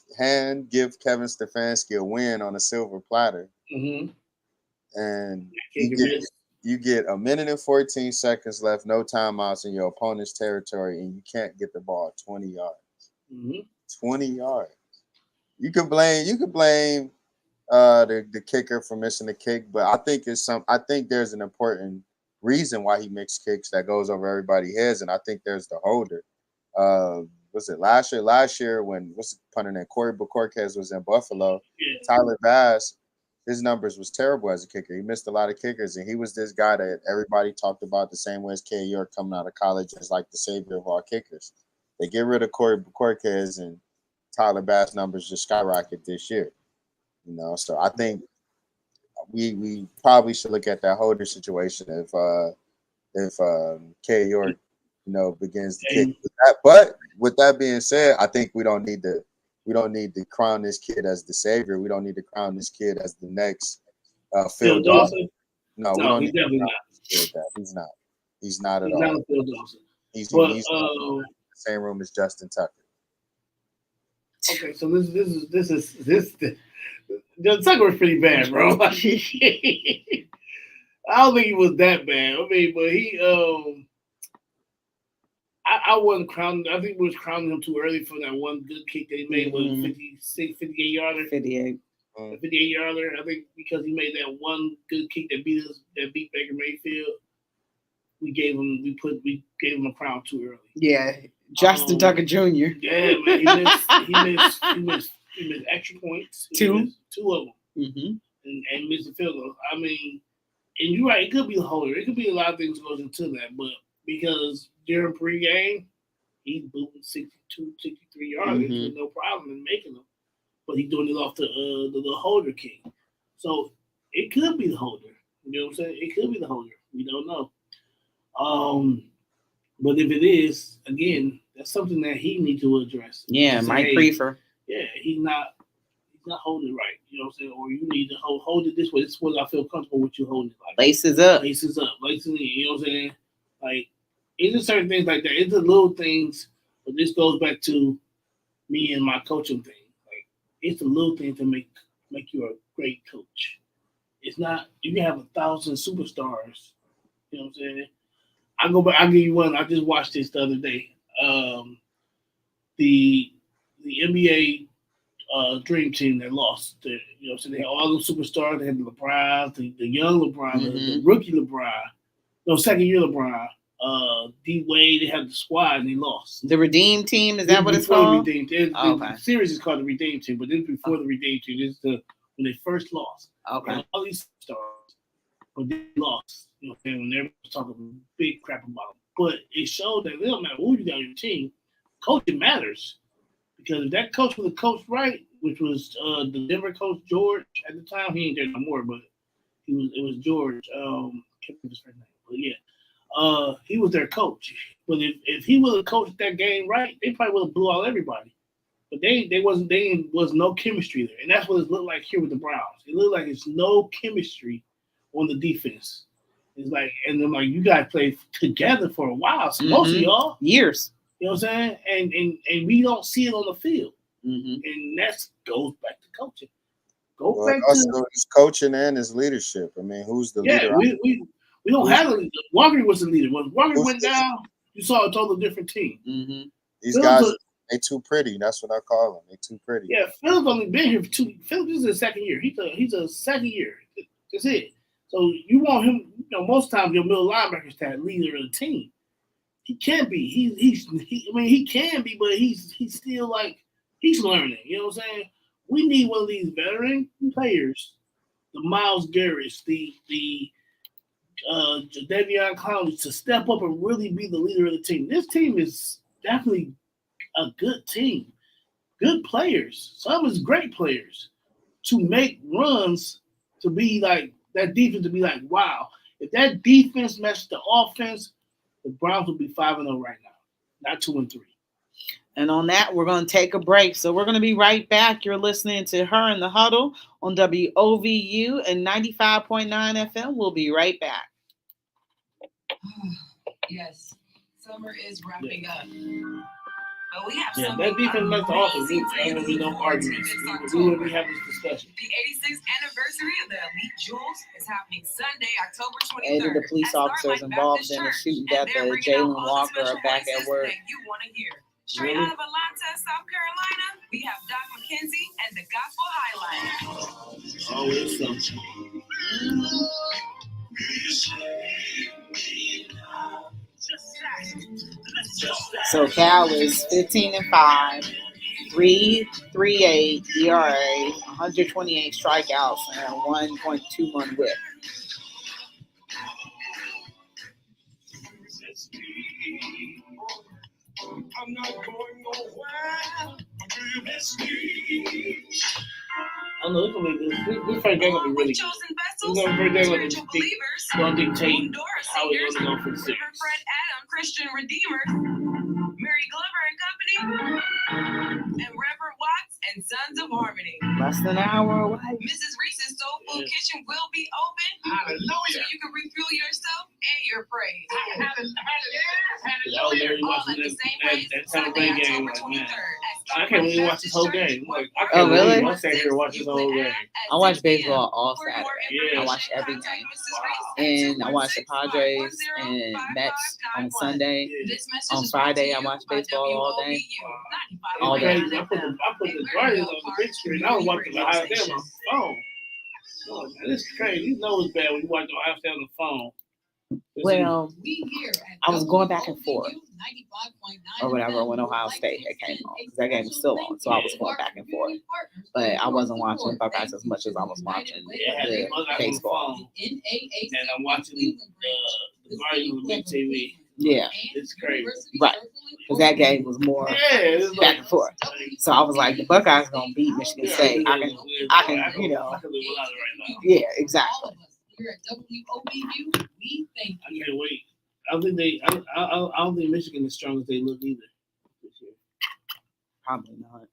give Kevin Stefanski a win on a silver platter. Mm-hmm. And you get a minute and 14 seconds left, no timeouts in your opponent's territory, and you can't get the ball 20 yards. Mm-hmm. 20 yards. You could blame the kicker for missing the kick, but I think there's an important reason why he mixed kicks that goes over everybody's heads, and I think there's the holder. Was it last year? Last year when what's the punter name? Corey Bojorquez was in Buffalo. Yeah. Tyler Bass, his numbers was terrible as a kicker. He missed a lot of kickers, and he was this guy that everybody talked about the same way as K. York coming out of college as like the savior of all kickers. They get rid of Corey Bojorquez, and Tyler Bass numbers just skyrocket this year. So I think we probably should look at that holder situation if K. York, begins to kick that. But with that being said, I think we don't need to crown this kid as the savior. We don't need to crown this kid as the next Phil Dawson. No, we don't need to crown this kid that. He's not. He's not at all. Not Phil Dawson. He's in the same room as Justin Tucker. Okay, so this Tucker was pretty bad, bro. I don't think he was that bad. I mean, but he I wasn't crowning. I think we was crowning him too early for that one good kick that he made with 58 yarder. 58. 58 yarder. I think because he made that one good kick that beat Baker Mayfield. We gave him a crown too early. Yeah, Justin Tucker Jr. Yeah, man, he missed extra points. Two of them, and missed the field goal. I mean, and you're right. It could be the holder. It could be a lot of things goes into that, but because during pregame, he's booting 62, 63 yards with no problem in making them, but he's doing it off the holder king. So it could be the holder. You know what I'm saying? It could be the holder. We don't know. But if it is, again, that's something that he needs to address. Yeah, Mike Prefer. Yeah, he's not holding it right. You know what I'm saying? Or you need to hold it this way. This is what I feel comfortable with you holding it like. Laces up. Laces in. You know what I'm saying? Like, it's just certain things like that. It's the little things, but this goes back to me and my coaching thing. Like, it's the little things that make you a great coach. It's not, you can have 1,000 superstars. You know what I'm saying? I go back. I'll give you one. I just watched this the other day. The NBA dream team that lost. You know, so they had all those superstars. They had the LeBron, the young LeBron, the rookie LeBron, second year LeBron. D Wade. They had the squad and they lost. The Redeem Team, is that what it's called? The Redeem Team. The series is called the Redeem Team, but this is before the Redeem Team. This is when they first lost. Okay. All these stars, but they lost. You know, when everyone was talking big crap about them. But it showed that it don't matter who you got on your team, coaching matters. Because if that coach would have coached right, which was the Denver coach George at the time, he ain't there no more, but it was George. Can't remember his first name, but yeah, he was their coach. But if he would have coached that game right, they probably would have blew out everybody. But there was no chemistry there, and that's what it looked like here with the Browns. It looked like it's no chemistry on the defense. It's like, and then like you guys played together for a while, so most of y'all years. You know what I'm saying? And we don't see it on the field. And that goes back to coaching. His coaching and his leadership. I mean, who's the leader? We don't have a leader. Walker was the leader. When Walker went down, you saw a totally different team. These guys, they too pretty. That's what I call them. They too pretty. Yeah, Phil's only been here for 2. Phil's is his second year. He's a second year. That's it. So you want him. You know, most times your middle linebackers to have leader of the team. He can't be. He can be, but he's still like he's learning. You know what I'm saying? We need one of these veteran players, the Myles Garrett's, the Davion Clowney, to step up and really be the leader of the team. This team is definitely a good team, good players. Some is great players to make runs to be like that defense to be like, wow, if that defense matched the offense. The Browns will be 5-0 right now, not 2-3. And on that, we're going to take a break. So we're going to be right back. You're listening to Her in the Huddle on WOVU and 95.9 FM. We'll be right back. Yes, summer is wrapping up. But we have that defense makes the offense. There will be no arguments. We will be having this discussion. The 86th anniversary of the Elite Jewels is happening Sunday, October 23rd. 8 of the police officers involved in the shooting death of Jalen Walker are back at work. Straight out of Atlanta, South Carolina, we have Doc McKenzie and the Gospel Highlights. Oh, it's something. So Cal is 15-5, 3.38 ERA, 128 strikeouts, and a 1.21 WHIP. I'm not going nowhere. Do you miss me? I don't know. It's gonna be this first game gonna be really good. It's gonna dictate how it's gonna go for the series. Fred Adam, Christian Redeemer, Mary Glover and Company, and Reverend Watts and Sons of Harmony. Less than an hour away. Mrs. Reese's Soul Food Kitchen will be open. Hallelujah. So you can refuel yourself and your praise. Y'all Mary All watching at the same place, that Sunday, Taliban game October like 23rd. man. At I can't really watch this whole game. Like, I Oh, can't really? believe I sat here and watched this whole game. I watch baseball all Saturday. Yeah. I watch every game. And I watch the Padres and Mets on Sunday. On Friday, I watch baseball all day. All It's day. crazy. I put the Guardians on the big screen. I was watching the Ohio State on my phone. Oh, man, this is crazy. You know it's bad when you watch the Ohio State on the phone. Well, I was going back and forth or whatever when Ohio State had came on because that game was still on, so I was going back and forth. But I wasn't watching Buckeyes as much as I was watching the baseball. And I'm watching the Guardians on the big TV. Yeah, It's crazy. right. Because that game was more It's back and forth. So I was like, the Buckeyes are gonna beat Michigan State. I can, you know. I can live without it right now. Yeah, exactly. Here at WOBU, we thank I can't wait. I don't think Michigan is strong as they look either this year. Probably not.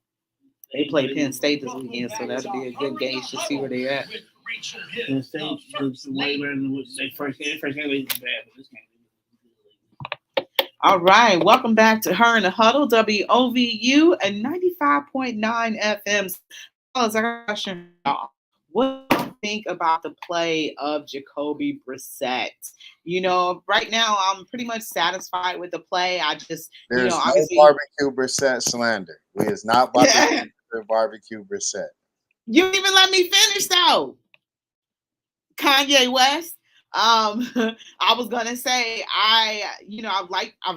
They play Penn State this weekend, so that'll be a good gauge to see where they're at. Penn State is way better than what they first game. First game they was bad, but this game. All right, welcome back to Her in the Huddle, WOVU and 95.9 FM. I got a question for y'all. What do you think about the play of Jacoby Brissett? You know, right now I'm pretty much satisfied with the play. I just, There's no obviously barbecue Brissett slander. We is not barbecue Brissett. You didn't even let me finish though. Kanye West. I was gonna say I've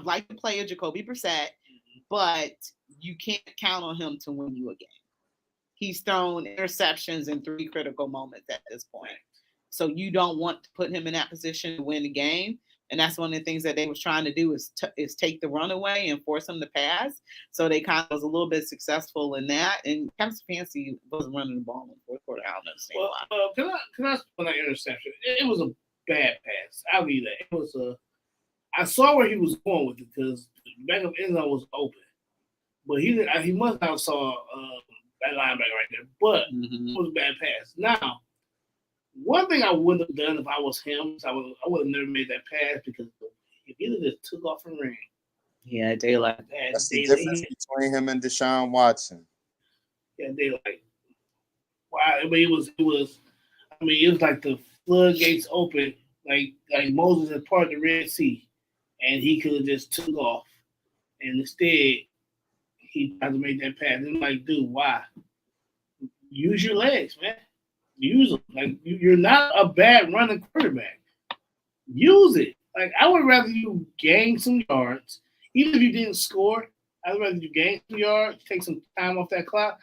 liked the play of Jacoby Brissett, but you can't count on him to win you a game. He's thrown interceptions in 3 critical moments at this point. So you don't want to put him in that position to win the game. And that's one of the things that they was trying to do is take the run away and force him to pass. So they kind of was a little bit successful in that. And Kevin Stefanski wasn't running the ball in the fourth quarter. I don't understand why. Can I on that interception? It was a bad pass. I'll give you that. It was I saw where he was going with it because the back of the end zone was open. But he must have saw that linebacker right there. But it was a bad pass. Now, one thing I wouldn't have done if I was him, I would have never made that pass because if he just took off and ran. Yeah, daylight. That's the difference between him and Deshaun Watson. Yeah, daylight. Wow, I mean, it was like the floodgates open, like Moses had parted the Red Sea, and he could have just took off. And instead, he tried to make that pass. And I'm like, dude, why? Use your legs, man. Use them. Like, you're not a bad running quarterback. Use it. Like, I would rather you gain some yards. Even if you didn't score, I'd rather you gain some yards, take some time off that clock,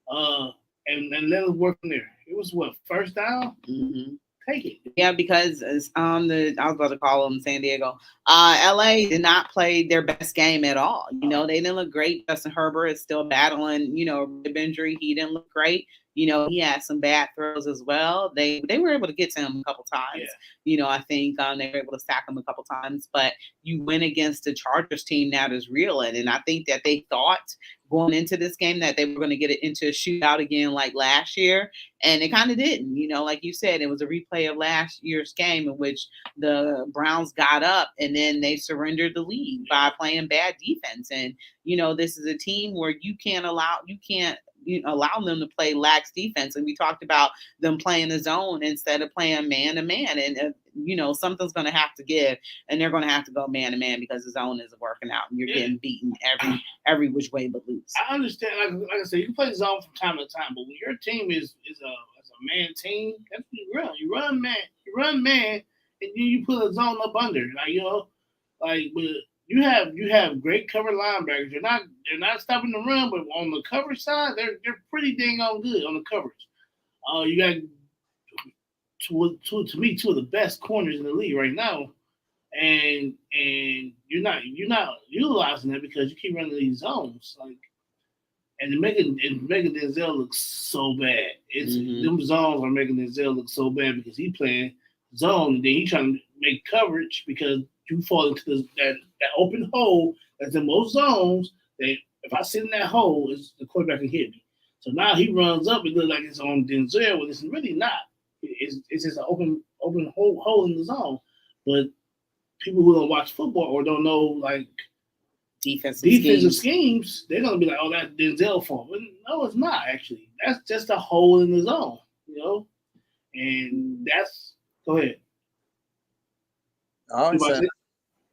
and let us work from there. It was what, first down? Mm-hmm. Take it. Yeah, because I was about to call them San Diego. LA did not play their best game at all. You know, they didn't look great. Justin Herbert is still battling, rib injury. He didn't look great. He had some bad throws as well. They were able to get to him a couple times. Yeah. I think they were able to sack him a couple times. But you went against the Chargers team that is reeling. And I think that they thought going into this game that they were going to get it into a shootout again like last year. And it kind of didn't. Like you said, it was a replay of last year's game in which the Browns got up and then they surrendered the lead by playing bad defense. And, this is a team where you can't allow them to play lax defense. And we talked about them playing the zone instead of playing man to man. And, something's going to have to give, and they're going to have to go man to man because the zone isn't working out and you're getting beaten every which way but loose. I understand. Like I said, you can play zone from time to time, but when your team is a man team, that's what you run. You run man, and then you put a zone up under. But you have great cover linebackers. They're not stopping the run, but on the coverage side, they're pretty dang on good on the coverage. You got to me two of the best corners in the league right now, and you're not utilizing that because you keep running these zones and making Denzel look so bad. Them zones are making Denzel look so bad because he playing zone and then he trying to make coverage because you fall into that open hole that's in most zones. That if I sit in that hole, the quarterback can hit me. So now he runs up. It looks like it's on Denzel, but it's really not. It's just an open hole in the zone. But people who don't watch football or don't know defensive schemes, they're gonna be like, "Oh, that's Denzel fault." But no, it's not actually. That's just a hole in the zone, And that's go ahead. I thought you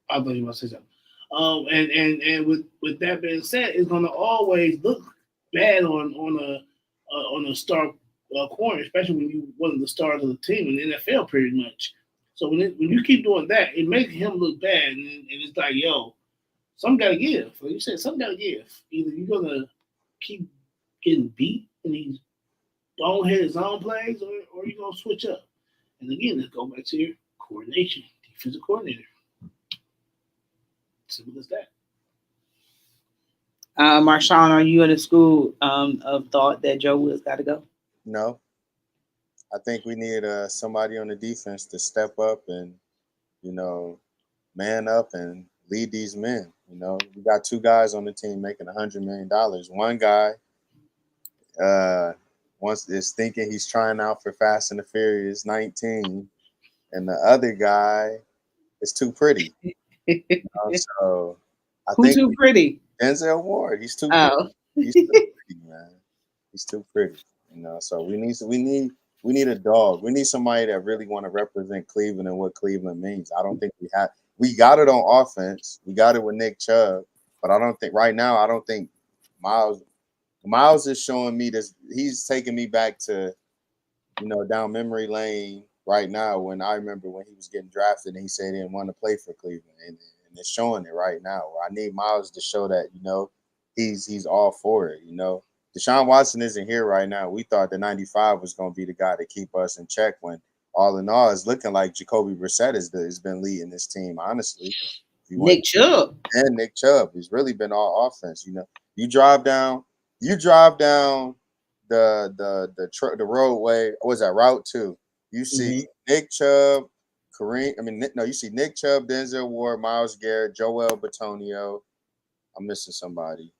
were about to say something. And with that being said, it's gonna always look bad on a star corner, especially when you one of the stars of the team in the NFL, pretty much. So when you keep doing that, it makes him look bad, and it's like, yo, some gotta give. Like you said, some gotta give. Either you're gonna keep getting beat in these boneheaded zone plays, or you're gonna switch up. And again, let's go back to your coordination, defensive coordinator. Simple as that. Marshawn, are you in the school of thought that Joe Woods got to go? No. I think we need somebody on the defense to step up and, man up and lead these men. We got two guys on the team making $100 million. One guy is thinking he's trying out for Fast and the Furious 19, and the other guy is too pretty. So Who's too pretty? Denzel Ward. He's too pretty. He's too pretty, man. He's too pretty. So we need a dog. We need somebody that really want to represent Cleveland and what Cleveland means. I don't think we have. We got it on offense. We got it with Nick Chubb, but I don't think Miles is showing me this. He's taking me back to, down memory lane right now when I remember when he was getting drafted and he said he didn't want to play for Cleveland, and it's showing it right now. Where I need Miles to show that, he's all for it. Deshaun Watson isn't here right now. We thought the 95 was going to be the guy to keep us in check when all in all it's looking like Jacoby Brissett has been leading this team, honestly. Nick Chubb. And Nick Chubb has really been all offense. You drive down the roadway. What was that, Route 2? You see Nick Chubb, you see Nick Chubb, Denzel Ward, Myles Garrett, Joel Bitonio. I'm missing somebody.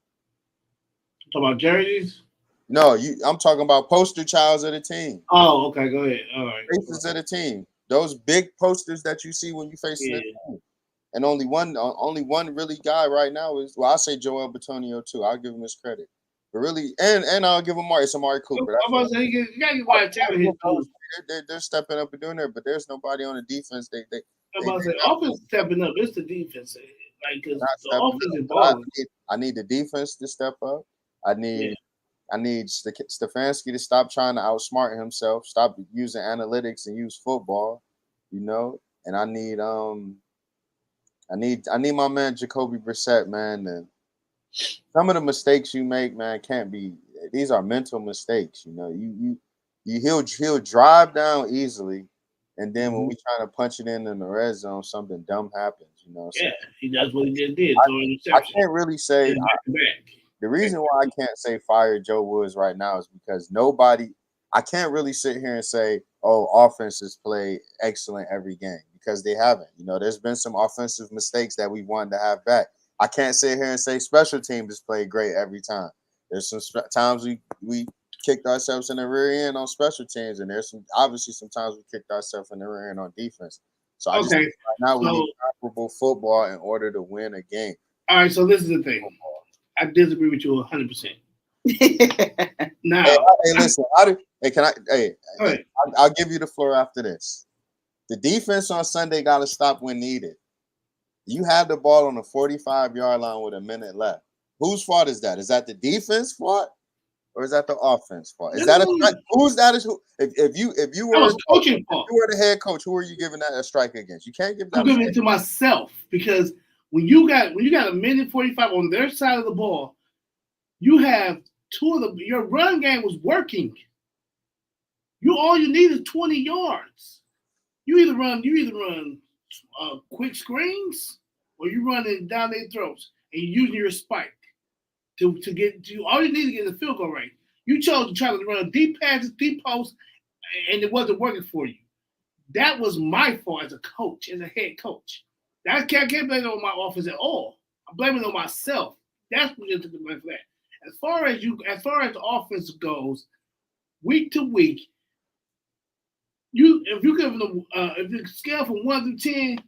Talk about jerseys? No, I'm talking about poster childs of the team. Oh, okay, go ahead. All right. Faces of the team. Those big posters that you see when you face the team. And only one really guy right now is, I'll say Joel Bitonio too. I'll give him his credit. But really, and I'll give him Amari Cooper. I'm about to say, you gotta get Wyatt Taylor here too. They're stepping up and doing that, but there's nobody on the defense. I'm about to say, offense is stepping up. It's the defense. Like, because the offense is balling. I need the defense to step up. I need Stefanski to stop trying to outsmart himself, stop using analytics and use football, And I need my man Jacoby Brissett, man. And some of the mistakes you make, man, can't be. These are mental mistakes, He'll drive down easily, and then when we try to punch it in the red zone, something dumb happens, he does what he just did. I can't really say. The reason why I can't say fire Joe Woods right now is because I can't really sit here and say, oh, offenses play excellent every game, because they haven't. There's been some offensive mistakes that we wanted to have back. I can't sit here and say special teams play great every time. There's some times we kicked ourselves in the rear end on special teams, and there's some times we kicked ourselves in the rear end on defense. So I just think right now we need comparable football in order to win a game. All right, so this is the thing. I disagree with you 100%. Now, hey, listen. I'll give you the floor after this. The defense on Sunday got to stop when needed. You have the ball on the 45-yard line with a minute left. Whose fault is that? Is that the defense fault, or is that the offense fault? Is that who's that? Is who? If you were coaching fault. If you were the head coach, who are you giving that a strike against? You can't give that. I'm giving it to myself, because when you got a minute 45 on their side of the ball, you have your run game was working. All you need is 20 yards. You either run quick screens, or you run it down their throats and you're using your spike to get to. All you need to get is a field goal range. You chose to try to run deep passes, deep posts, and it wasn't working for you. That was my fault as a coach, as a head coach. I can't blame it on my offense at all. I'm blaming it on myself. That's what you took the blame for that. As far as the offense goes, week to week, if you give them if you scale from 1 to 10,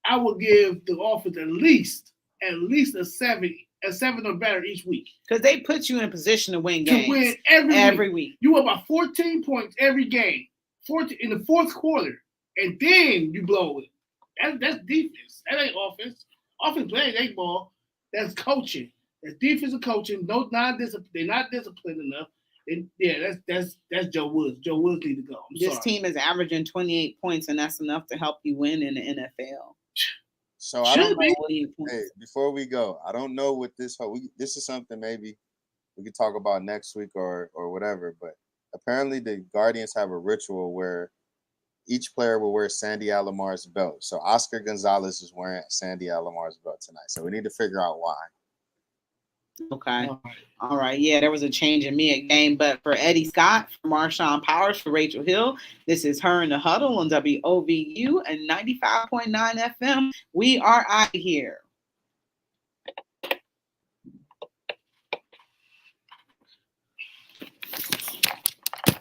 I would give the offense at least at least a seven or better each week. Because they put you in position to win To games. win every week. You were about 14 points every game, 14 in the fourth quarter, and then you blow it. That's defense. That ain't offense. Offense playing ain't ball. That's coaching. That's defensive coaching. No non-discipline. They're not disciplined enough. And yeah, that's Joe Woods. Joe Woods need to go. This team is averaging 28 points, and that's enough to help you win in the NFL. So I don't know. Hey, before we go, I don't know what this this is something maybe we could talk about next week or whatever. But apparently, the Guardians have a ritual where each player will wear Sandy Alamar's belt. So Oscar Gonzalez is wearing Sandy Alamar's belt tonight. So we need to figure out why. Okay. All right. Yeah, there was a change in mid-game, but for Eddie Scott, for Marshawn Powers, for Rachel Hill, this is her in the huddle on WOVU and 95.9 FM. We are out of here.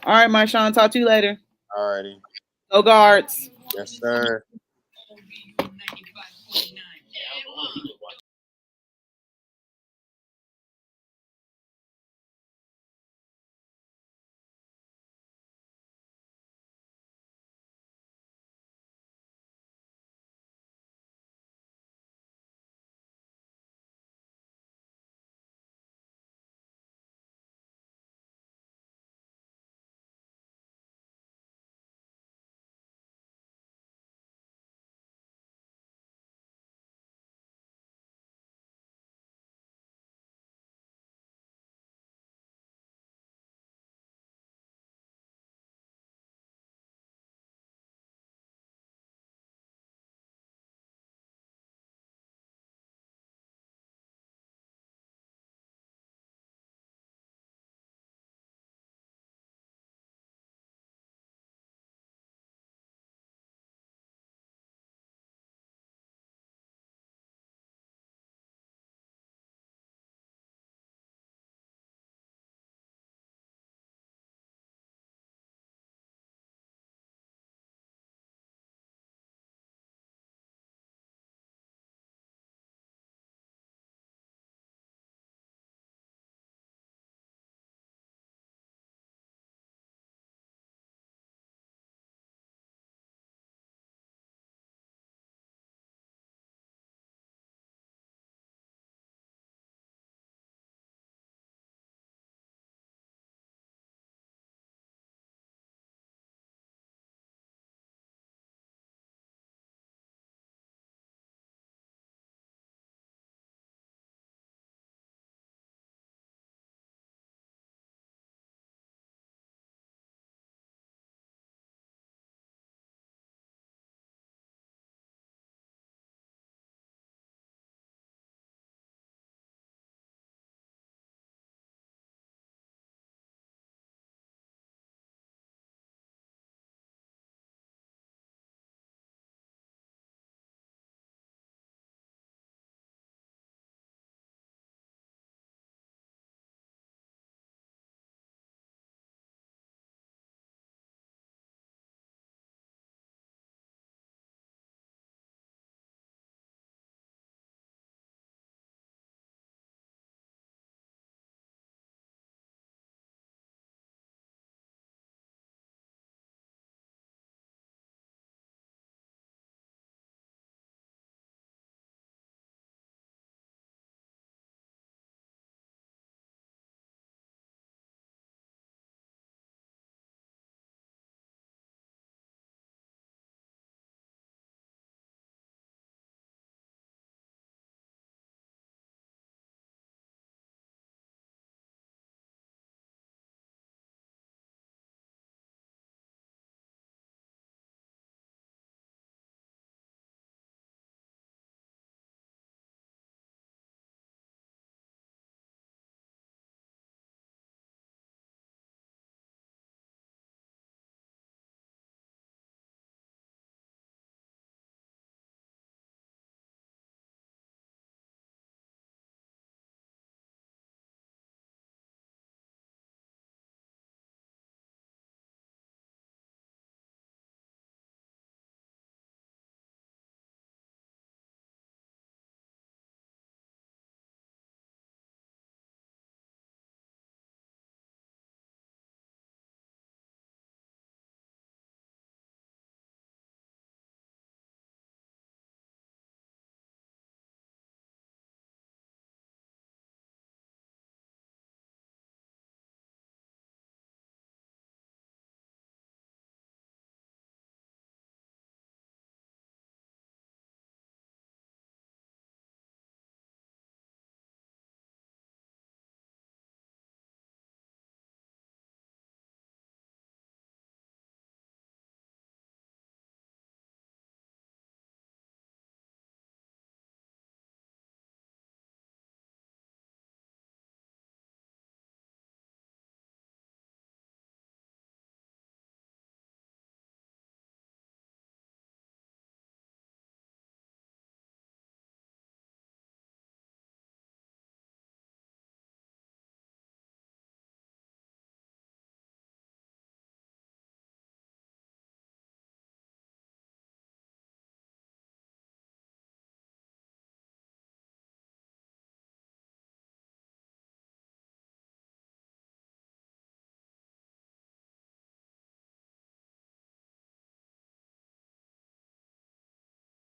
All right, Marshawn, talk to you later. All righty. Go Guards. Yes, sir.